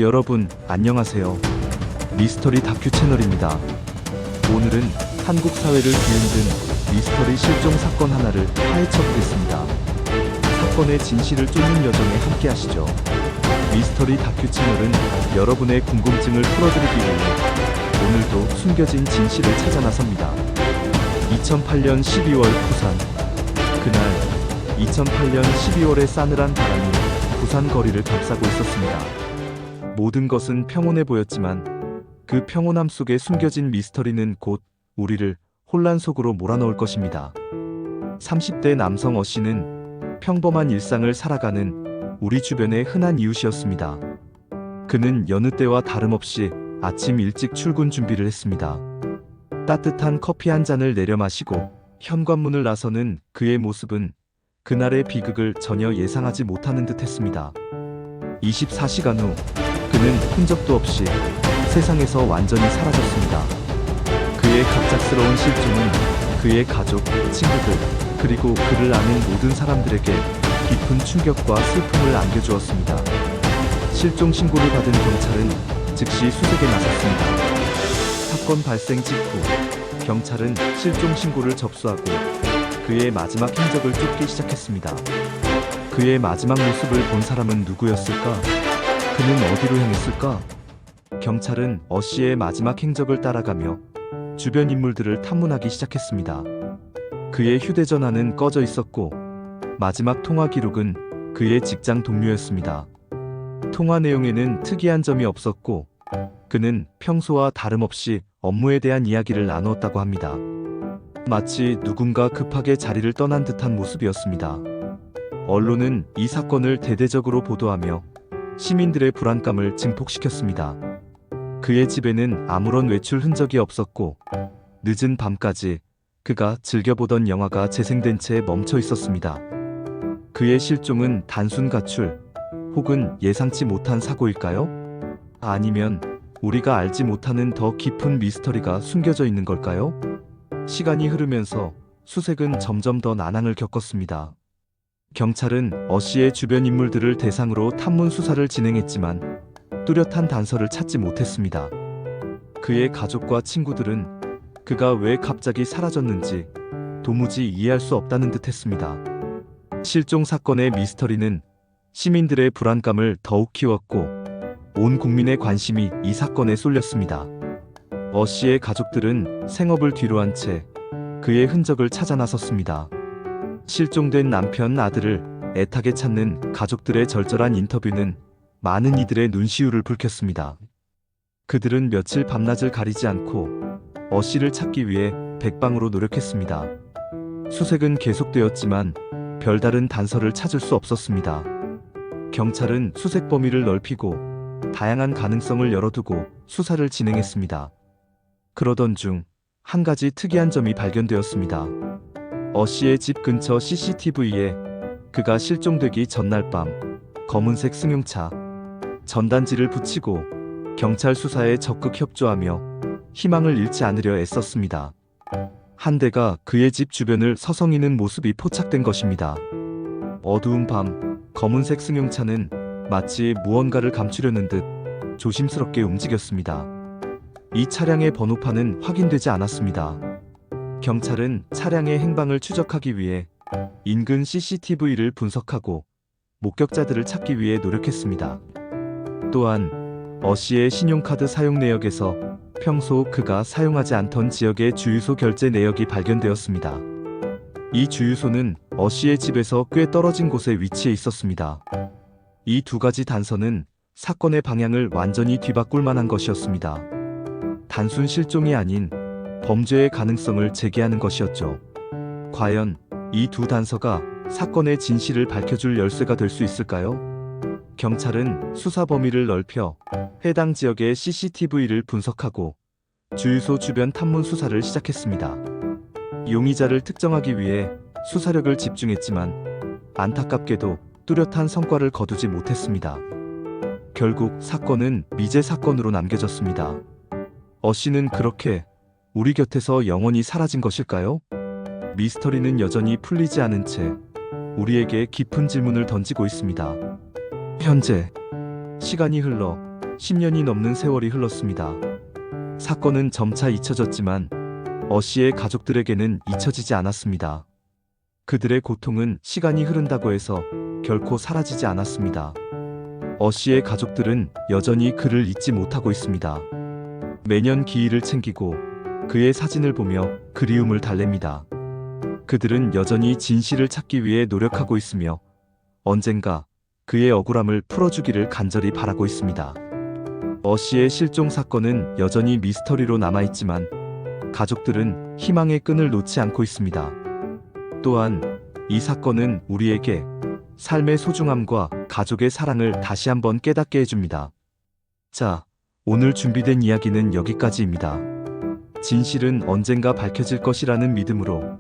여러분, 안녕하세요. 미스터리 다큐 채널입니다. 오늘은 한국 사회를 뒤흔든 미스터리 실종 사건 하나를 파헤쳐보겠습니다. 사건의 진실을 쫓는 여정에 함께하시죠. 미스터리 다큐 채널은 여러분의 궁금증을 풀어드리기 위해 오늘도 숨겨진 진실을 찾아 나섭니다. 2008년 12월 부산. 그날 2008년 12월의 싸늘한 바람이 부산 거리를 감싸고 있었습니다. 모든 것은 평온해 보였지만 그 평온함 속에 숨겨진 미스터리는 곧 우리를 혼란 속으로 몰아넣을 것입니다. 30대 남성 어 씨는 평범한 일상을 살아가는 우리 주변의 흔한 이웃이었습니다. 그는 여느 때와 다름없이 아침 일찍 출근 준비를 했습니다. 따뜻한 커피 한 잔을 내려 마시고 현관문을 나서는 그의 모습은 그날의 비극을 전혀 예상하지 못하는 듯 했습니다. 24시간 후 그는 흔적도 없이 세상에서 완전히 사라졌습니다. 그의 갑작스러운 실종은 그의 가족, 친구들, 그리고 그를 아는 모든 사람들에게 깊은 충격과 슬픔을 안겨주었습니다. 실종 신고를 받은 경찰은 즉시 수색에 나섰습니다. 사건 발생 직후 경찰은 실종 신고를 접수하고 그의 마지막 흔적을 쫓기 시작했습니다. 그의 마지막 모습을 본 사람은 누구였을까? 그는 어디로 향했을까? 경찰은 어 씨의 마지막 행적을 따라가며 주변 인물들을 탐문하기 시작했습니다. 그의 휴대전화는 꺼져 있었고 마지막 통화 기록은 그의 직장 동료였습니다. 통화 내용에는 특이한 점이 없었고 그는 평소와 다름없이 업무에 대한 이야기를 나누었다고 합니다. 마치 누군가 급하게 자리를 떠난 듯한 모습이었습니다. 언론은 이 사건을 대대적으로 보도하며 시민들의 불안감을 증폭시켰습니다. 그의 집에는 아무런 외출 흔적이 없었고 늦은 밤까지 그가 즐겨보던 영화가 재생된 채 멈춰 있었습니다. 그의 실종은 단순 가출 혹은 예상치 못한 사고일까요? 아니면 우리가 알지 못하는 더 깊은 미스터리가 숨겨져 있는 걸까요? 시간이 흐르면서 수색은 점점 더 난항을 겪었습니다. 경찰은 어 씨의 주변 인물들을 대상으로 탐문 수사를 진행했지만 뚜렷한 단서를 찾지 못했습니다. 그의 가족과 친구들은 그가 왜 갑자기 사라졌는지 도무지 이해할 수 없다는 듯 했습니다. 실종 사건의 미스터리는 시민들의 불안감을 더욱 키웠고 온 국민의 관심이 이 사건에 쏠렸습니다. 어 씨의 가족들은 생업을 뒤로한 채 그의 흔적을 찾아 나섰습니다. 실종된 남편, 아들을 애타게 찾는 가족들의 절절한 인터뷰는 많은 이들의 눈시울을 붉혔습니다. 그들은 며칠 밤낮을 가리지 않고 어 씨를 찾기 위해 백방으로 노력했습니다. 수색은 계속되었지만 별다른 단서를 찾을 수 없었습니다. 경찰은 수색 범위를 넓히고 다양한 가능성을 열어두고 수사를 진행했습니다. 그러던 중 한 가지 특이한 점이 발견되었습니다. 어 씨의 집 근처 CCTV에 그가 실종되기 전날 밤 검은색 승용차 전단지를 붙이고 경찰 수사에 적극 협조하며 희망을 잃지 않으려 애썼습니다. 한 대가 그의 집 주변을 서성이는 모습이 포착된 것입니다. 어두운 밤 검은색 승용차는 마치 무언가를 감추려는 듯 조심스럽게 움직였습니다. 이 차량의 번호판은 확인되지 않았습니다. 경찰은 차량의 행방을 추적하기 위해 인근 CCTV를 분석하고 목격자들을 찾기 위해 노력했습니다. 또한 어 씨의 신용카드 사용 내역에서 평소 그가 사용하지 않던 지역의 주유소 결제 내역이 발견되었습니다. 이 주유소는 어 씨의 집에서 꽤 떨어진 곳에 위치해 있었습니다. 이 두 가지 단서는 사건의 방향을 완전히 뒤바꿀 만한 것이었습니다. 단순 실종이 아닌 범죄의 가능성을 제기하는 것이었죠. 과연 이 두 단서가 사건의 진실을 밝혀줄 열쇠가 될 수 있을까요? 경찰은 수사 범위를 넓혀 해당 지역의 CCTV를 분석하고 주유소 주변 탐문 수사를 시작했습니다. 용의자를 특정하기 위해 수사력을 집중했지만 안타깝게도 뚜렷한 성과를 거두지 못했습니다. 결국 사건은 미제 사건으로 남겨졌습니다. 어 씨는 그렇게 우리 곁에서 영원히 사라진 것일까요? 미스터리는 여전히 풀리지 않은 채 우리에게 깊은 질문을 던지고 있습니다. 현재 시간이 흘러 10년이 넘는 세월이 흘렀습니다. 사건은 점차 잊혀졌지만 어씨의 가족들에게는 잊혀지지 않았습니다. 그들의 고통은 시간이 흐른다고 해서 결코 사라지지 않았습니다. 어씨의 가족들은 여전히 그를 잊지 못하고 있습니다. 매년 기일을 챙기고 그의 사진을 보며 그리움을 달랩니다. 그들은 여전히 진실을 찾기 위해 노력하고 있으며 언젠가 그의 억울함을 풀어주기를 간절히 바라고 있습니다. 어씨의 실종 사건은 여전히 미스터리로 남아있지만 가족들은 희망의 끈을 놓지 않고 있습니다. 또한 이 사건은 우리에게 삶의 소중함과 가족의 사랑을 다시 한번 깨닫게 해줍니다. 자, 오늘 준비된 이야기는 여기까지입니다. 진실은 언젠가 밝혀질 것이라는 믿음으로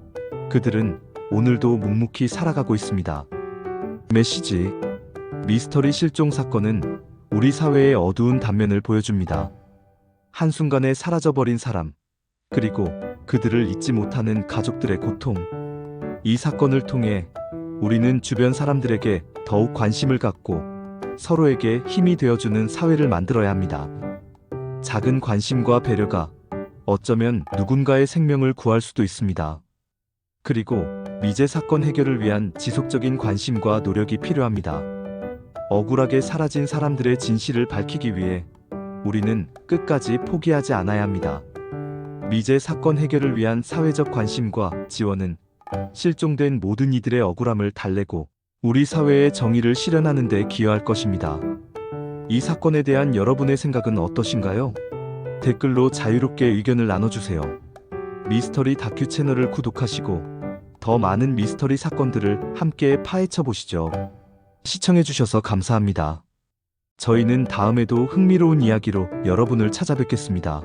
그들은 오늘도 묵묵히 살아가고 있습니다. 메시지: 미스터리 실종 사건은 우리 사회의 어두운 단면을 보여줍니다. 한순간에 사라져버린 사람, 그리고 그들을 잊지 못하는 가족들의 고통. 이 사건을 통해 우리는 주변 사람들에게 더욱 관심을 갖고 서로에게 힘이 되어주는 사회를 만들어야 합니다. 작은 관심과 배려가 어쩌면 누군가의 생명을 구할 수도 있습니다. 그리고 미제 사건 해결을 위한 지속적인 관심과 노력이 필요합니다. 억울하게 사라진 사람들의 진실을 밝히기 위해 우리는 끝까지 포기하지 않아야 합니다. 미제 사건 해결을 위한 사회적 관심과 지원은 실종된 모든 이들의 억울함을 달래고 우리 사회의 정의를 실현하는 데 기여할 것입니다. 이 사건에 대한 여러분의 생각은 어떠신가요? 댓글로 자유롭게 의견을 나눠주세요. 미스터리 다큐 채널을 구독하시고 더 많은 미스터리 사건들을 함께 파헤쳐 보시죠. 시청해주셔서 감사합니다. 저희는 다음에도 흥미로운 이야기로 여러분을 찾아뵙겠습니다.